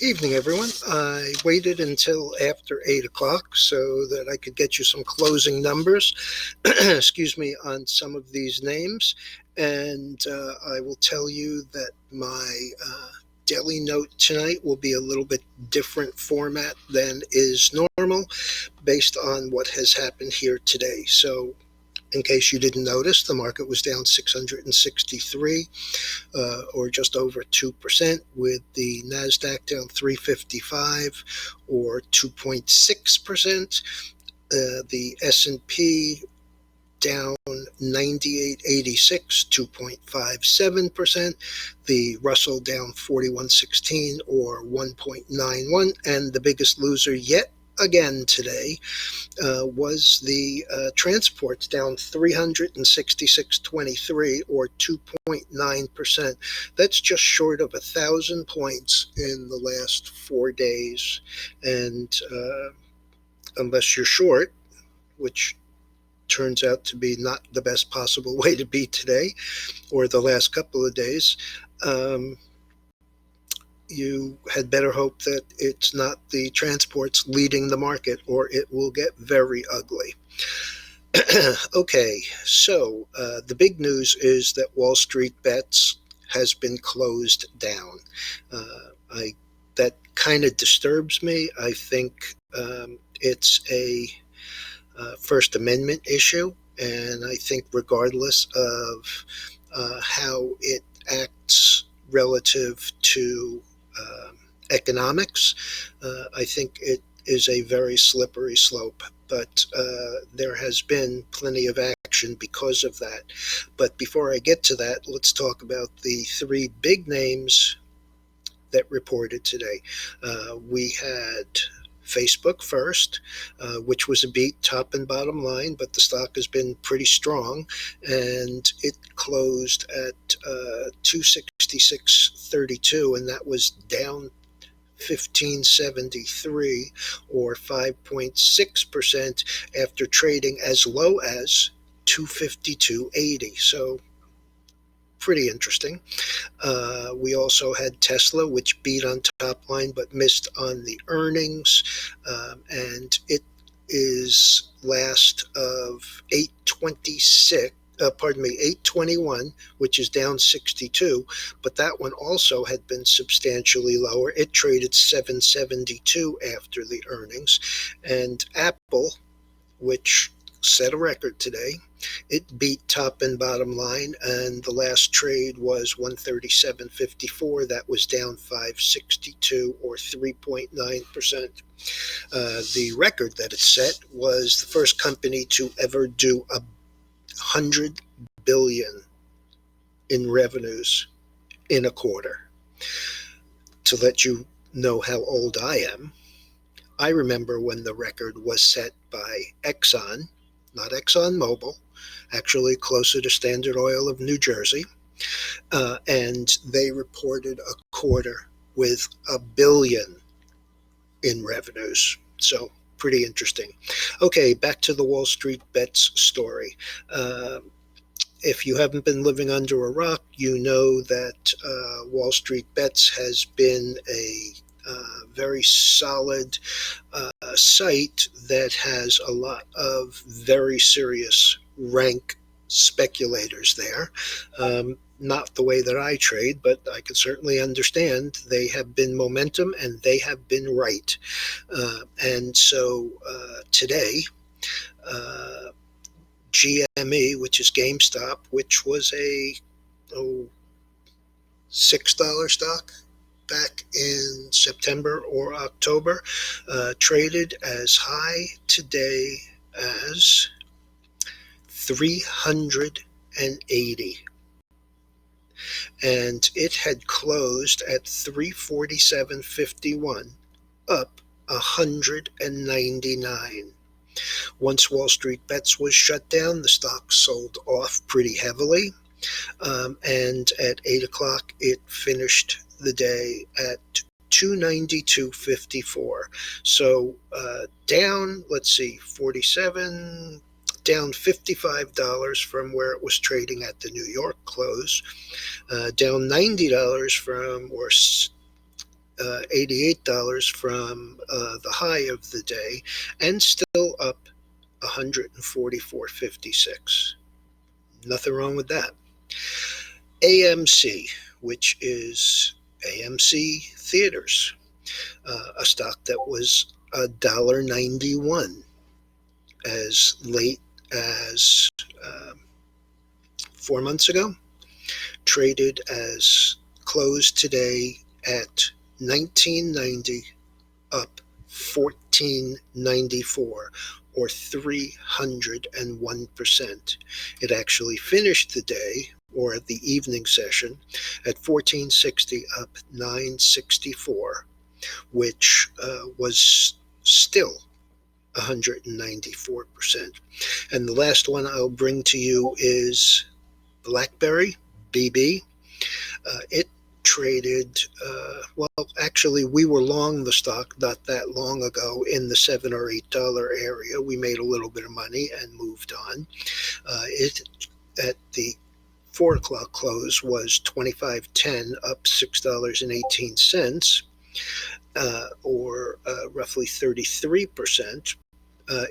Evening, everyone. I waited until after 8 o'clock so that I could get you some closing numbers, excuse me, on some of these names. And I will tell you that my daily note tonight will be a little bit different format than is normal based on what has happened here today. So in case you didn't notice, the market was down 663 or just over 2%, with the NASDAQ down 355 or 2.6%. The S&P down 98.86, 2.57%. The Russell down 41.16 or 1.91. And the biggest loser yet again today was the transports, down 366.23 or 2.9%. That's just short of 1,000 points in the last 4 days. And unless you're short, which turns out to be not the best possible way to be today or the last couple of days, you had better hope that it's not the transports leading the market, or it will get very ugly. Okay, so the big news is that Wall Street Bets has been closed down. That kind of disturbs me. I think it's a First Amendment issue, and I think regardless of how it acts relative to economics, I think it is a very slippery slope. But there has been plenty of action because of that. But before I get to that, let's talk about the three big names that reported today. We had Facebook first, which was a beat top and bottom line, but the stock has been pretty strong, and it closed at 266.32, and that was down 1573 or 5.6% after trading as low as 252.80. So pretty interesting. We also had Tesla, which beat on top line but missed on the earnings, and it is last of 821, which is down 62, but that one also had been substantially lower. It traded 772 after the earnings. And Apple, which set a record today, it beat top and bottom line, and the last trade was 137.54. That was down 562 or 3.9%. The record that it set was the first company to ever do 100 billion in revenues in a quarter. To let you know how old I am, I remember when the record was set by Exxon, not ExxonMobil, actually closer to Standard Oil of New Jersey, and they reported a quarter with $1 billion in revenues. So pretty interesting. Okay, back to the Wall Street Bets story. If you haven't been living under a rock, you know that Wall Street Bets has been a very solid site that has a lot of very serious rank speculators there. Not the way that I trade, but I can certainly understand. They have been momentum, and they have been right. And so today, GME, which is GameStop, which was a $6 stock back in September or October, traded as high today as 380. And it had closed at 347.51, up 199. Once Wall Street Bets was shut down, the stock sold off pretty heavily. And at 8 o'clock, it finished the day at 292.54. So down, let's see, 47, down $55 from where it was trading at the New York close, down $90 from, or $88 from the high of the day, and still up 144.56. Nothing wrong with that. AMC, which is AMC Theaters, a stock that was $1.91 as late as 4 months ago, traded as closed today at 19.90, up 14.94, or 301%. It actually finished the day, or the evening session, at 14.60, up 9.64, which was still 194%. And the last one I'll bring to you is BlackBerry, BB. It traded, well, actually, we were long the stock not that long ago in the $7 or $8 area. We made a little bit of money and moved on. It, at the 4 o'clock close, was $25.10, up $6.18, or roughly 33%.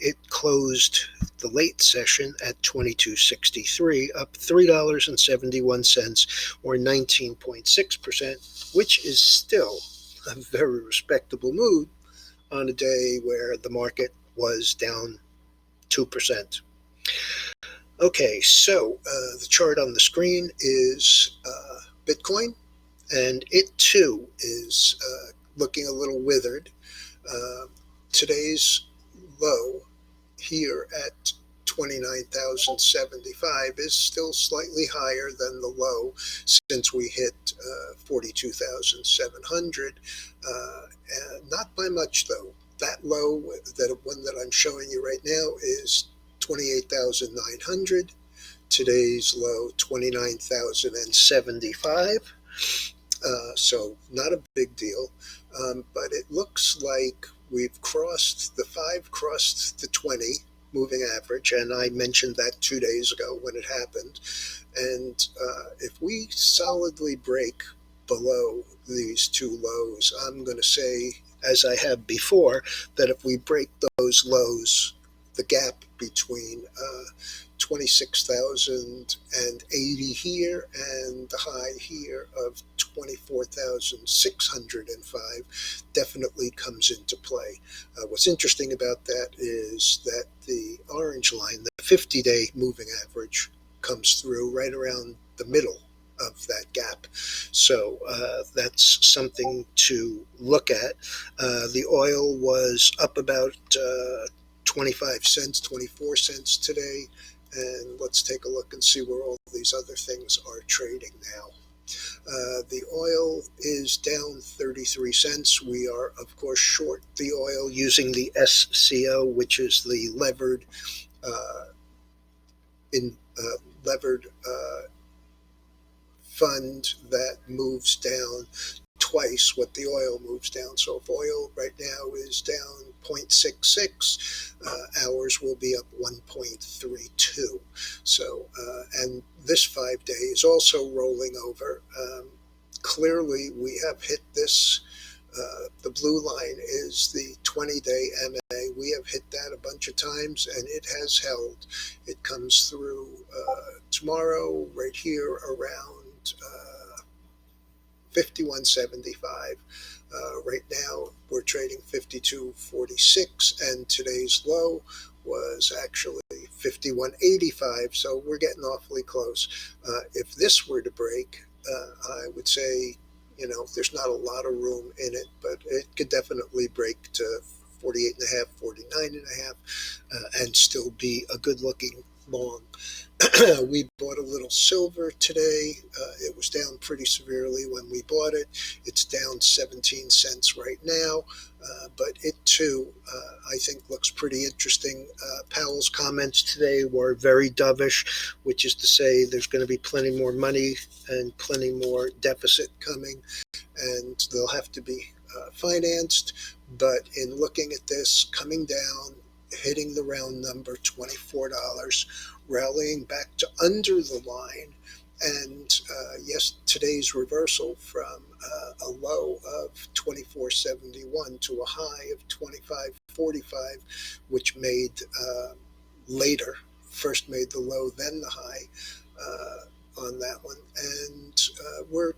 It closed the late session at $22.63, up $3.71, or 19.6%, which is still a very respectable move on a day where the market was down 2%. Okay, so the chart on the screen is Bitcoin, and it too is looking a little withered. Today's low here at 29,075 is still slightly higher than the low since we hit 42,700. Not by much though. That low, that one that I'm showing you right now, is 28,900. Today's low, 29,075. So not a big deal, but it looks like we've crossed the 5, crossed the 20 moving average, and I mentioned that 2 days ago when it happened. And if we solidly break below these two lows, I'm going to say, as I have before, that if we break those lows, the gap between 26,080 here and the high here of 24,605 definitely comes into play. What's interesting about that is that the orange line, the 50-day moving average, comes through right around the middle of that gap. So that's something to look at. The oil was up about 25 cents, 24 cents today. And let's take a look and see where all these other things are trading now. The oil is down 33 cents. We are, of course, short the oil using the SCO, which is the levered fund that moves down twice what the oil moves down. So if oil right now is down 0.66, ours will be up 1.32. So, and this 5 day is also rolling over. Clearly, we have hit this. The blue line is the 20-day MA. We have hit that a bunch of times, and it has held. It comes through tomorrow right here around 51.75. Right now we're trading 52.46, and today's low was actually 51.85, so we're getting awfully close. If this were to break, I would say, there's not a lot of room in it, but it could definitely break to 48.5, 49.5, and still be a good looking long. We bought a little silver today. It was down pretty severely when we bought it. It's down 17 cents right now, but it too, I think, looks pretty interesting. Powell's comments today were very dovish, which is to say there's going to be plenty more money and plenty more deficit coming, and they'll have to be financed. But in looking at this, coming down, hitting the round number $24, rallying back to under the line And yes, today's reversal from a low of 24.71 to a high of 25.45, which made later, first made the low, then the high on that one. And we're,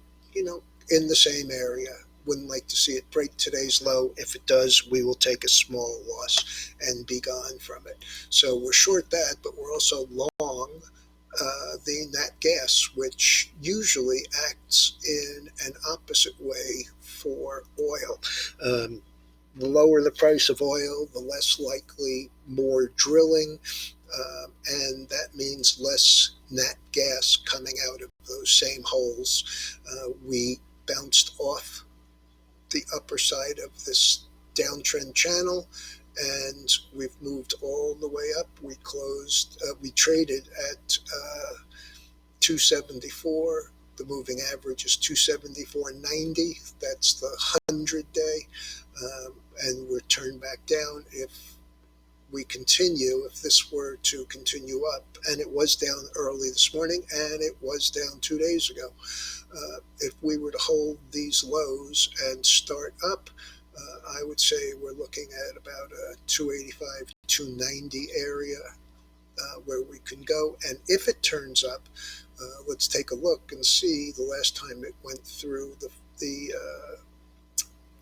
in the same area. Wouldn't like to see it break today's low. If it does, we will take a small loss and be gone from it. So we're short that, but we're also long the nat gas, which usually acts in an opposite way for oil. The lower the price of oil, the less likely more drilling, and that means less nat gas coming out of those same holes. We bounced off the upper side of this downtrend channel, and we've moved all the way up. We traded at 274. The moving average is 274.90. That's the 100-day, and we're turned back down if we continue, if this were to continue up. And it was down early this morning, and it was down 2 days ago. If we were to hold these lows and start up, I would say we're looking at about a 285, 290 area where we can go. And if it turns up, let's take a look and see the last time it went through the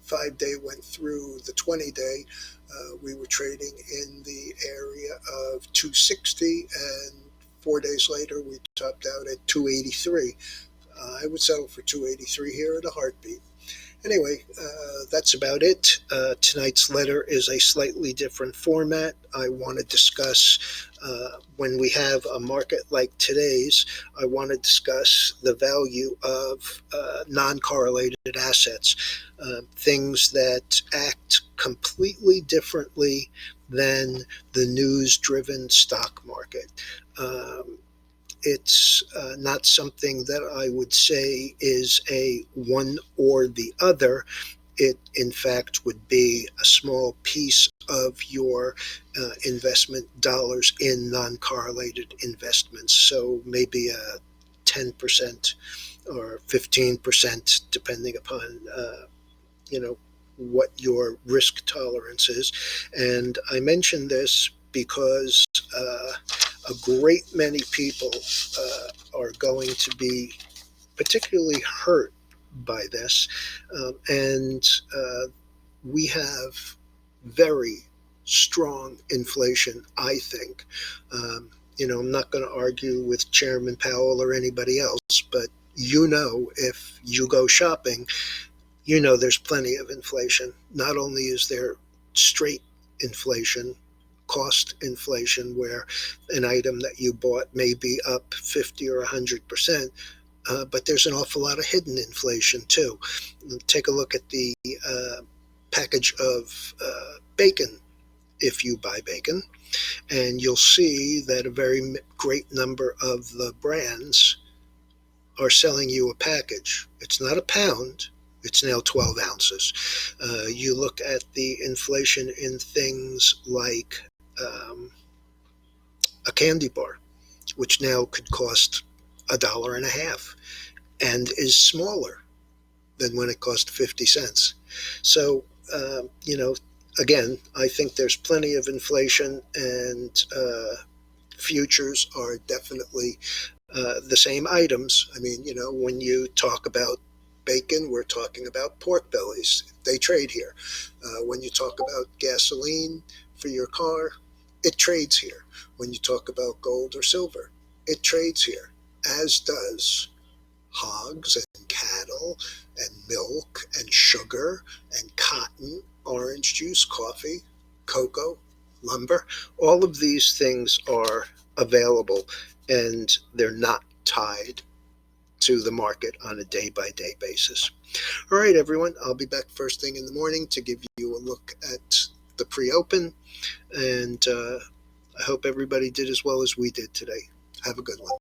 5-day went through the 20-day. We were trading in the area of 260, and 4 days later we topped out at 283. I would settle for 283 here at a heartbeat. Anyway, that's about it. Tonight's letter is a slightly different format. I want to discuss, when we have a market like today's, I want to discuss the value of non-correlated assets, things that act completely differently than the news-driven stock market. It's not something that I would say is a one or the other. It, in fact, would be a small piece of your investment dollars in non-correlated investments. So maybe a 10% or 15%, depending upon, what your risk tolerance is. And I mention this because a great many people are going to be particularly hurt by this. And we have very strong inflation, I think. I'm not going to argue with Chairman Powell or anybody else, but if you go shopping, there's plenty of inflation. Not only is there straight inflation, cost inflation, where an item that you bought may be up 50 or 100%, but there's an awful lot of hidden inflation too. Take a look at the package of bacon, if you buy bacon, and you'll see that a very great number of the brands are selling you a package. It's not a pound. It's now 12 ounces. You look at the inflation in things like a candy bar, which now could cost $1.50 and is smaller than when it cost 50 cents. So, again, I think there's plenty of inflation, and futures are definitely the same items. I mean, when you talk about bacon, we're talking about pork bellies. They trade here. When you talk about gasoline for your car, it trades here. When you talk about gold or silver, it trades here, as does hogs and cattle and milk and sugar and cotton, orange juice, coffee, cocoa, lumber. All of these things are available, and they're not tied to the market on a day-by-day basis. All right, everyone, I'll be back first thing in the morning to give you a look at the pre-open, and I hope everybody did as well as we did today. Have a good one.